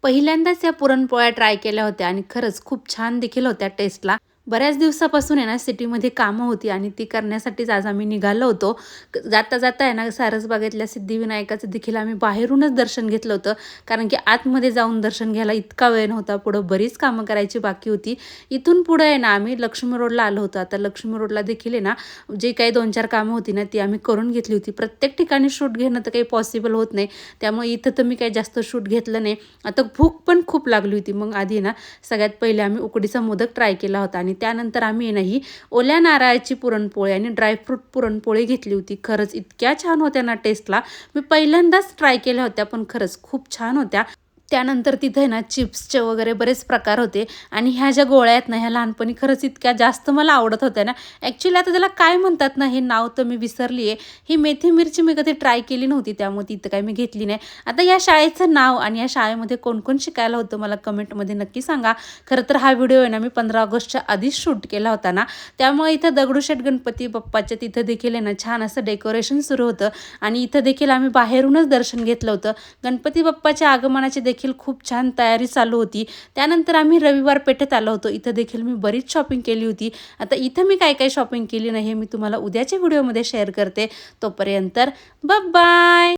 पहिल्यांदाच या पुरणपोळ्या ट्राय केल्या होत्या आणि खरंच खूप छान देखील होत्या टेस्टला. बऱ्याच दिवसापासून आहे ना सिटीमध्ये कामं होती आणि ती करण्यासाठीच आज आम्ही निघालो होतो. जाता जाता आहे ना सारसबागेतल्या सिद्धिविनायकाचं देखील आम्ही बाहेरूनच दर्शन घेतलं होतं. कारण की आतमध्ये जाऊन दर्शन घ्यायला इतका वेळ नव्हता. पुढं बरीच कामं करायची बाकी होती. इथून पुढं आहे ना आम्ही लक्ष्मी रोडला आलो होतो. आता लक्ष्मी रोडला देखील आहे ना जे काही 2-4 कामं होती ना ती आम्ही करून घेतली होती. प्रत्येक ठिकाणी शूट घेणं तर काही पॉसिबल होत नाही. त्यामुळे इथं तर मी काही जास्त शूट घेतलं नाही. आता भूक पण खूप लागली होती. मग आधी ना सगळ्यात पहिले आम्ही उकडीचा मोदक ट्राय केला होता आणि त्यानंतर आम्ही ना ही ओल्या नारळाची पुरणपोळी आणि ड्रायफ्रूट पुरणपोळी घेतली होती. खरंच इतक्या छान होत्या ना टेस्टला. मी पहिल्यांदाच ट्राय केल्या होत्या पण खरंच खूप छान होत्या. त्यानंतर तिथे ना चिप्सचे वगैरे बरेच प्रकार होते आणि ह्या ज्या गोळ्या आहेत ना ह्या लहानपणी खरंच इतक्या जास्त मला आवडत होत्या ना. ॲक्च्युली आता त्याला काय म्हणतात ना हे नाव तर मी विसरली आहे. ही मेथी मिरची मी कधी ट्राय केली नव्हती त्यामुळे तिथं काही मी घेतली नाही. आता या शाळेचं नाव आणि या शाळेमध्ये कोण कोण शिकायला होतं मला कमेंटमध्ये नक्की सांगा. खरं तर हा व्हिडिओ आहे ना मी 15 ऑगस्टच्या आधीच शूट केला होता ना, त्यामुळे इथं दगडूशेठ गणपती बाप्पाच्या तिथं देखील आहे ना छान असं डेकोरेशन सुरू होतं आणि इथं देखील आम्ही बाहेरूनच दर्शन घेतलं होतं. गणपती बाप्पाच्या आगमनाची देखील खूप छान तयारी चालू होती. त्यानंतर आम्ही रविवार पेठेत आलो होतो. इथं देखील मी बरीच शॉपिंग केली होती. आता इथं मी काय काय शॉपिंग केली नाही हे मी तुम्हाला उद्याच्या व्हिडिओमध्ये शेअर करते. तोपर्यंत बाय बाय.